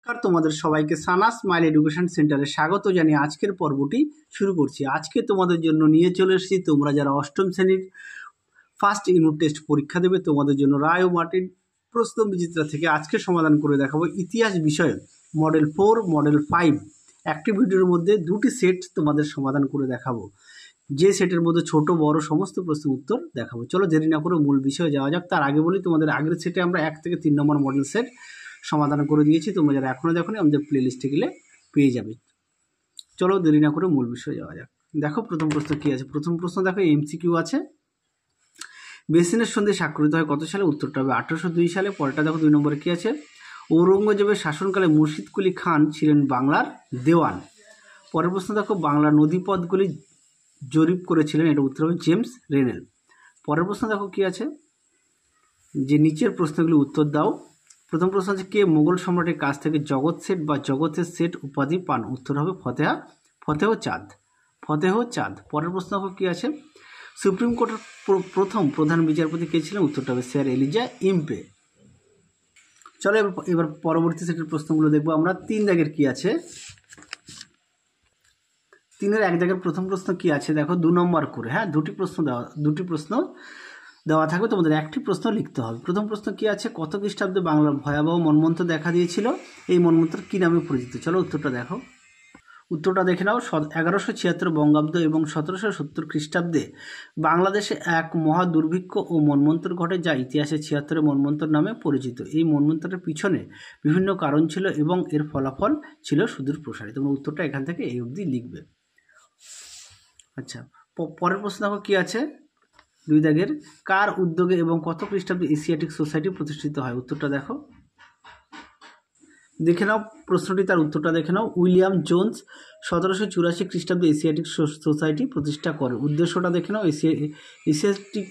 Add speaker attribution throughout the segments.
Speaker 1: নমস্কার, তোমাদের সবাইকে সানা স্মাইল এডুকেশন সেন্টারে স্বাগত জানিয়ে আজকের পর্বটি শুরু করছি। আজকে তোমাদের জন্য নিয়ে চলে এসেছি তোমরা যারা অষ্টম শ্রেণীর ফার্স্ট ইউনিট টেস্ট পরীক্ষা দেবে তোমাদের জন্য রায় ও মার্টিন প্রশ্ন বিচিত্রা থেকে আজকে সমাধান করে দেখাবো ইতিহাস বিষয়ে মডেল 4, মডেল 5 একটি ভিডিওর মধ্যে দুটি সেট তোমাদের সমাধান করে দেখাবো, যে সেটের মধ্যে ছোট বড় সমস্ত প্রশ্নের উত্তর দেখাবো। চলো দেরি না করে মূল বিষয়ে যাওয়া যাক। তার আগে বলি, তোমাদের আগের সেটে আমরা 1 থেকে 3 নম্বর মডেল সেট সমাধান করে দিয়েছি। তোমরা যারা এখনও দেখোনি আমাদের প্লে লিস্টে গেলে পেয়ে যাবে। চলো দেরি না করে মূল বিষয়ে যাওয়া যাক। দেখো প্রথম প্রশ্ন কি আছে। প্রথম প্রশ্ন দেখো এমসিকিউ আছে। বেসিনের সন্ধি স্বাক্ষরিত হয় কত সালে? উত্তরটা হবে 1802 সালে। পরেরটা দেখো 2 নম্বরে কি আছে। ঔরঙ্গজেবের শাসনকালে মুর্শিদ কুলি খান ছিলেন বাংলার দেওয়ান। পরের প্রশ্ন দেখো বাংলার নদীপথগুলি জরিপ করেছিলেন, এটা উত্তর হবে জেমস রেনেল। পরের প্রশ্ন দেখো কি আছে, যে নিচের প্রশ্নগুলি উত্তর দাও। প্রথম প্রশ্ন আছে, কে মোগল সম্রাটের কাছ থেকে জগৎ সেট বা জগতের সেট উপাধি পান? উত্তর হবে ফতেহ চাঁদ। পরের প্রশ্ন দেখো কি আছে, সুপ্রিম কোর্টের প্রথম প্রধান বিচারপতি কে ছিলেন? উত্তরটা হবে স্যার এলিজা ইম্পে। চলো এবার পরবর্তী সেটের প্রশ্নগুলো দেখবো আমরা। 3 দাগের কি আছে। 3-এর 1 দাগের প্রথম প্রশ্ন কি আছে দেখো, 2 নম্বর করে, হ্যাঁ দুটি প্রশ্ন দেওয়া থাকবে, তোমাদের একটি প্রশ্ন লিখতে হবে। প্রথম প্রশ্ন কি আছে, কত খ্রিস্টাব্দে বাংলার ভয়াবহ মন্বন্তর দেখা দিয়েছিল? এই মন্বন্তর কি নামে পরিচিত? চলো উত্তরটা দেখো। উত্তরটা দেখে নাও। 1176 বঙ্গাব্দ এবং 1770 খ্রিস্টাব্দে বাংলাদেশে এক মহা দুর্ভিক্ষ ও মন্বন্তর ঘটে, যা ইতিহাসে 76 মন্বন্তর নামে পরিচিত। এই মন্বন্তরের পিছনে বিভিন্ন কারণ ছিল এবং এর ফলাফল ছিল সুদূর প্রসারী। তোমরা উত্তরটা এখান থেকে এই অবধি লিখবে। আচ্ছা, পরের প্রশ্ন দেখো কি আছে। 2 দাগের, কার উদ্যোগে এবং কত খ্রিস্টাব্দে এশিয়াটিক সোসাইটি প্রতিষ্ঠিত হয়? উত্তরটা দেখো। দেখে নাও প্রশ্নটি, তার উত্তরটা দেখে নাও। উইলিয়াম জোন্স 1784 খ্রিস্টাব্দে এশিয়াটিক সোসাইটি প্রতিষ্ঠা করে। উদ্দেশ্যটা দেখে নাও। এশিয়াটিক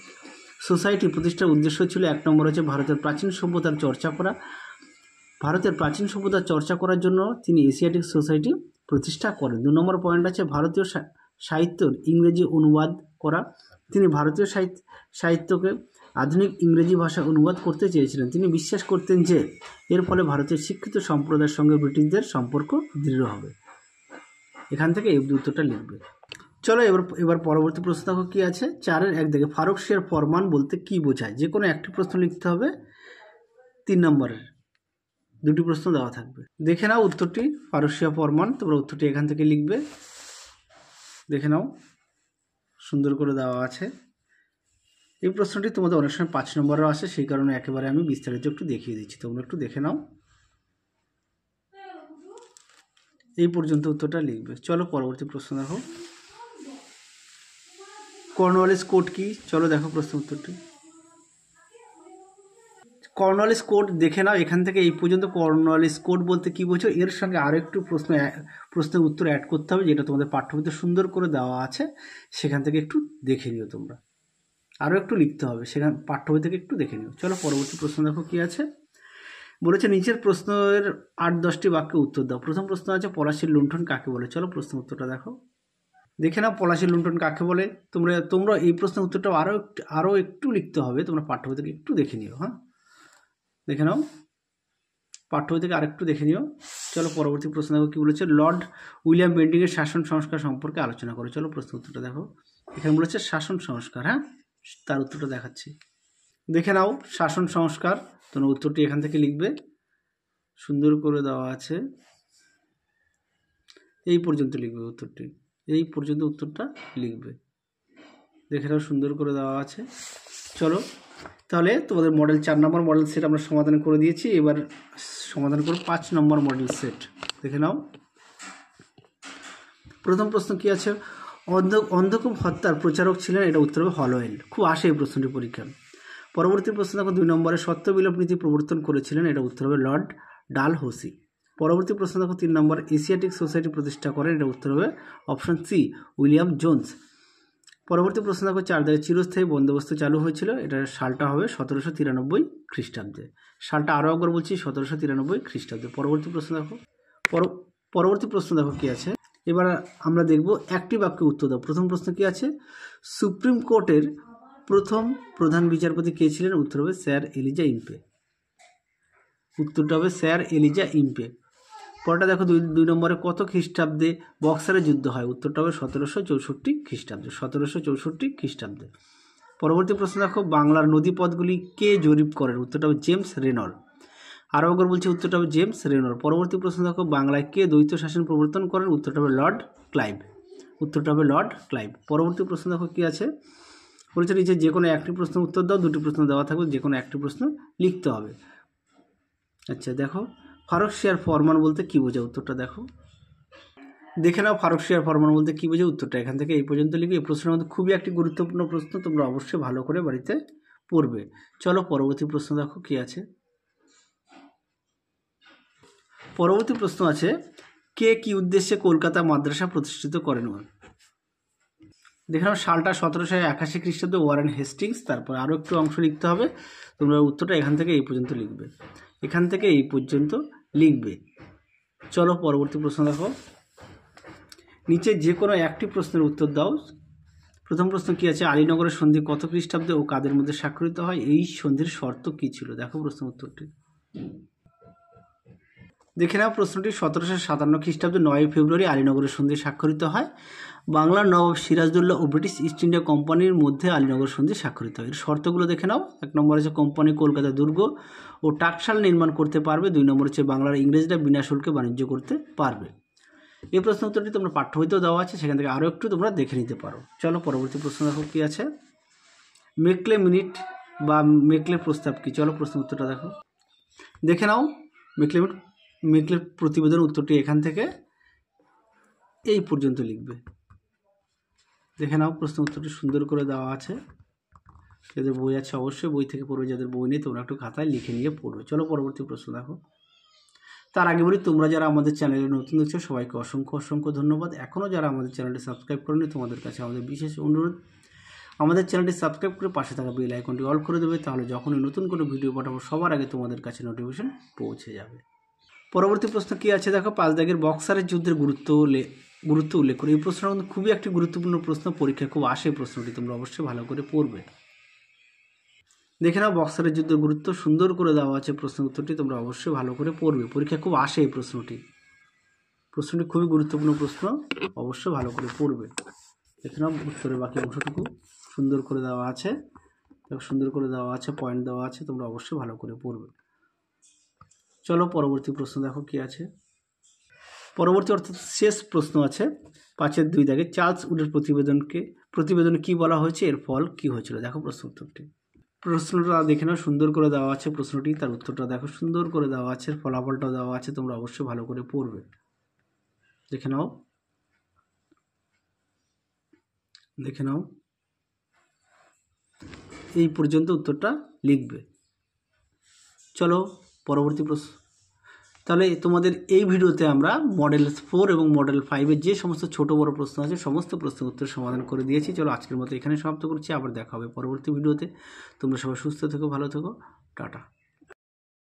Speaker 1: সোসাইটি প্রতিষ্ঠার উদ্দেশ্য ছিল 1 নম্বর হচ্ছে ভারতের প্রাচীন সভ্যতার চর্চা করার জন্য তিনি এশিয়াটিক সোসাইটি প্রতিষ্ঠা করেন। 2 নম্বর পয়েন্ট আছে ভারতীয় সাহিত্যের ইংরেজি অনুবাদ করা। তিনি ভারতীয় সাহিত্যকে আধুনিক ইংরেজি ভাষায় অনুবাদ করতে চেয়েছিলেন। তিনি বিশ্বাস করতেন যে এর ফলে ভারতের শিক্ষিত সম্প্রদায়ের সঙ্গে ব্রিটিশদের সম্পর্ক দৃঢ় হবে। এখান থেকে এই উত্তরটা লিখবে। চলো এবার পরবর্তী প্রশ্ন দেখো কি আছে। 4-এর 1 দাগে ফারুকশিয়ার ফরমান বলতে কি বোঝায়? যে কোনো একটি প্রশ্ন লিখতে হবে। 3 নম্বরের 2টি প্রশ্ন দেওয়া থাকবে। দেখে নাও উত্তরটি, ফারুকশিয়া ফরমান। তোমরা উত্তরটি এখান থেকে লিখবে। দেখে নাও, সুন্দর করে দেওয়া আছে। এই প্রশ্নটি তোমাদের অনেক সময় 5 নম্বরেও আসে, সেই কারণে একেবারে আমি বিস্তারিত একটু দেখিয়ে দিচ্ছি, তোমরা একটু দেখে নাও। এই পর্যন্ত উত্তরটা লিখবে। চলো পরবর্তী প্রশ্ন দেখো। কর্নওয়ালিস কোড কি? চলো দেখো প্রশ্ন উত্তরটি। কর্নওয়ালিস কোড দেখে নাও। এখান থেকে এই পর্যন্ত কর্নওয়ালিস কোড বলতে কি বোঝো, এর সঙ্গে আরও একটু প্রশ্নের উত্তর অ্যাড করতে হবে, যেটা তোমাদের পাঠ্যবইতে সুন্দর করে দেওয়া আছে, সেখান থেকে একটু দেখে নিও। তোমরা আরও একটু লিখতে হবে, সেখান পাঠ্যবই থেকে একটু দেখে নিও। চলো পরবর্তী প্রশ্ন দেখো কি আছে। বলেছে নিচের প্রশ্নের 8-10টি বাক্যে উত্তর দাও। প্রথম প্রশ্ন আছে পলাশীর লুণ্ঠন কাকে বলে? চলো প্রশ্ন উত্তরটা দেখো। দেখে নাও পলাশীর লুণ্ঠন কাকে বলে। তোমরা এই প্রশ্নের উত্তরটা আরও একটু লিখতে হবে, তোমরা পাঠ্যবই থেকে একটু দেখে নিও। হ্যাঁ দেখে নাও, পাঠ্যবই থেকে আরেকটু দেখে নিও। চলো পরবর্তী প্রশ্ন দেখো কি বলেছে। লর্ড উইলিয়াম বেন্টিংয়ের শাসন সংস্কার সম্পর্কে আলোচনা করো। চলো প্রশ্ন উত্তরটা দেখো। এখানে বলেছে শাসন সংস্কার, হ্যাঁ তার উত্তরটা দেখাচ্ছি। দেখে নাও শাসন সংস্কার, তোমরা উত্তরটি এখান থেকে লিখবে। সুন্দর করে দেওয়া আছে, এই পর্যন্ত লিখবে উত্তরটি। এই পর্যন্ত উত্তরটা লিখবে। দেখে নাও সুন্দর করে দেওয়া আছে। চলো তাহলে তোমাদের মডেল 4 নম্বর মডেল সেট আমরা সমাধান করে দিয়েছি। এবার সমাধান করো 5 নম্বর মডেল সেট। দেখে নাও প্রথম প্রশ্ন কি আছে। অন্ধকূপ হত্যার প্রচারক ছিলেন, এটা উত্তর হবে হলওয়েল। খুব আসে এই প্রশ্নটি পরীক্ষা। পরবর্তী প্রশ্ন দেখো 2 নম্বরে সত্য বিলোপ নীতি প্রবর্তন করেছিলেন, এটা উত্তর হবে লর্ড ডালহৌসি। পরবর্তী প্রশ্ন দেখো 3 নম্বর এশিয়াটিক সোসাইটি প্রতিষ্ঠা করেন, এটা উত্তর হবে অপশন সি উইলিয়াম জোন্স। পরবর্তী প্রশ্ন দেখো 4 দাগে চিরস্থায়ী বন্দোবস্ত চালু হয়েছিল, এটা সালটা হবে 1793 খ্রিস্টাব্দে। সালটা আরও একবার বলছি, 1793 খ্রিস্টাব্দে। পরবর্তী প্রশ্ন দেখো কি আছে। এবার আমরা দেখব একটি বাক্যে উত্তর দাও। প্রথম প্রশ্ন কি আছে, সুপ্রিম কোর্টের প্রথম প্রধান বিচারপতি কে ছিলেন? উত্তর হবে স্যার এলিজা ইম্পে। উত্তরটা হবে স্যার এলিজা ইম্পে। পরটা দেখো 2 নম্বরে কত খ্রিস্টাব্দে বক্সারের যুদ্ধ হয়? উত্তরটা হবে 1764 খ্রিস্টাব্দে, 1764 খ্রিস্টাব্দে। পরবর্তী প্রশ্ন দেখো, বাংলার নদীপথগুলি কে জরিপ করেন? উত্তরটা হবে জেমস রেনর। আরও একবার বলছি, উত্তরটা হবে জেমস রেনর। পরবর্তী প্রশ্ন দেখো, বাংলায় কে দ্বৈত শাসন প্রবর্তন করেন? উত্তরটা হবে লর্ড ক্লাইভ। উত্তরটা হবে লর্ড ক্লাইভ। পরবর্তী প্রশ্ন দেখো কী আছে, বলেছে নিচে যে কোনো একটি প্রশ্নের উত্তর দাও, 2টি প্রশ্ন দেওয়া থাকবে, যে কোনো একটি প্রশ্ন লিখতে হবে। আচ্ছা দেখো, ফারুকশিয়ার ফরমান বলতে কী বোঝায়? উত্তরটা দেখো, দেখে নাও ফারুকশিয়ার ফরমান বলতে কী বোঝায়। উত্তরটা এখান থেকে এই পর্যন্ত লিখবে। এই প্রশ্নের মধ্যে খুবই একটি গুরুত্বপূর্ণ প্রশ্ন, তোমরা অবশ্যই ভালো করে বাড়িতে পড়বে। চলো পরবর্তী প্রশ্ন দেখো কী আছে। পরবর্তী প্রশ্ন আছে, কে কি উদ্দেশ্যে কলকাতা মাদ্রাসা প্রতিষ্ঠিত করেন? দেখে নাও সালটা 1781 খ্রিস্টাব্দে ওয়ারেন হেস্টিংস। তারপর আরও একটু অংশ লিখতে হবে, তোমরা উত্তরটা এখান থেকে এই পর্যন্ত লিখবে, এখান থেকে এই পর্যন্ত লিখবে। চলো পরবর্তী প্রশ্ন দেখো, নিচে যে কোনো একটি প্রশ্নের উত্তর দাও। প্রথম প্রশ্ন কী আছে, আলীনগরের সন্ধি কত খ্রিস্টাব্দে ও কাদের মধ্যে স্বাক্ষরিত হয়? এই সন্ধির শর্ত কী ছিল? দেখো প্রশ্ন উত্তরটি, দেখে নাও প্রশ্নটি 1757 খ্রিস্টাব্দে 9 ফেব্রুয়ারি আলীনগরের সন্ধি স্বাক্ষরিত হয়। বাংলার নবাব সিরাজদৌল্লা ও ব্রিটিশ ইস্ট ইন্ডিয়া কোম্পানির মধ্যে আলীনগর সন্ধি স্বাক্ষরিত হয়। এর শর্তগুলো দেখে নাও। 1 নম্বর হচ্ছে কোম্পানি কলকাতা দুর্গ ও টাকশাল নির্মাণ করতে পারবে। 2 নম্বর হচ্ছে বাংলার ইংরেজরা বিনা শুল্কে বাণিজ্য করতে পারবে। এই প্রশ্ন উত্তরটি তোমরা পাঠ্য বইতেও দেওয়া আছে, সেখান থেকে আরও একটু তোমরা দেখে নিতে পারো। চলো পরবর্তী প্রশ্ন দেখো কী আছে, মেকলে মিনিট বা মেকলে প্রস্তাব কী? চলো প্রশ্ন উত্তরটা দেখো, দেখে নাও। মেকলের প্রতিবেদন উত্তরটি এখান থেকে এই পর্যন্ত লিখবে। দেখে নাও প্রশ্ন উত্তরটি সুন্দর করে দেওয়া আছে, যাদের বই আছে অবশ্যই বই থেকে পড়বে, যাদের বই নেই তোমরা একটু খাতায় লিখে নিয়ে পড়বে। চলো পরবর্তী প্রশ্ন দেখো। তার আগে বলি, তোমরা যারা আমাদের চ্যানেলে নতুন দেখছো সবাইকে অসংখ্য ধন্যবাদ। এখনও যারা আমাদের চ্যানেলটি সাবস্ক্রাইব করেনি, তোমাদের কাছে আমাদের বিশেষ অনুরোধ, আমাদের চ্যানেলটি সাবস্ক্রাইব করে পাশে থাকা বেল আইকনটি অল করে দেবে, তাহলে যখনই নতুন কোনো ভিডিও পাঠাবো সবার আগে তোমাদের কাছে নোটিফিকেশন পৌঁছে যাবে। পরবর্তী প্রশ্ন কী আছে দেখো, 5 দাগের বক্সারের যুদ্ধের গুরুত্ব উল্লেখ করে। এই প্রশ্নটা কিন্তু খুবই একটি গুরুত্বপূর্ণ প্রশ্ন, পরীক্ষায় খুব আসে প্রশ্নটি, তোমরা অবশ্যই ভালো করে পড়বে। দেখে নাও বক্সারের যুদ্ধের গুরুত্ব সুন্দর করে দেওয়া আছে, প্রশ্ন উত্তরটি তোমরা অবশ্যই ভালো করে পড়বে, পরীক্ষায় খুব আসে এই প্রশ্নটি খুবই গুরুত্বপূর্ণ প্রশ্ন, অবশ্যই ভালো করে পড়বে। দেখে নাও উত্তরের বাকি অংশটুকু সুন্দর করে দেওয়া আছে, পয়েন্ট দেওয়া আছে, তোমরা অবশ্যই ভালো করে পড়বে। চলো পরবর্তী প্রশ্ন দেখো কি আছে। পরবর্তী অর্থাৎ শেষ প্রশ্ন আছে 5-এর 2 দাগে, চার্লস উডের প্রতিবেদনে কি বলা হয়েছে, এর ফল কি হয়েছিল? দেখো প্রশ্ন উত্তরটি, প্রশ্নটা দেখে নাও, সুন্দর করে দেওয়া আছে প্রশ্নটি, তার উত্তরটা দেখো সুন্দর করে দেওয়া আছে, ফলাফলটাও দেওয়া আছে, তোমরা অবশ্যই ভালো করে পড়বে। দেখে নাও এই পর্যন্ত উত্তরটা লিখবে। চলো পরবর্তী প্রশ্ন। তাহলে তোমাদের এই ভিডিওতে আমরা মডেল 4 এবং মডেল 5-এর যে সমস্ত ছোট বড় প্রশ্ন আছে সমস্ত প্রশ্নের উত্তর সমাধান করে দিয়েছি। চলো আজকের মতো এখানে সমাপ্ত করছি, আবার দেখা হবে পরবর্তী ভিডিওতে। তোমরা সবাই সুস্থ থেকো, ভালো থেকো, টাটা।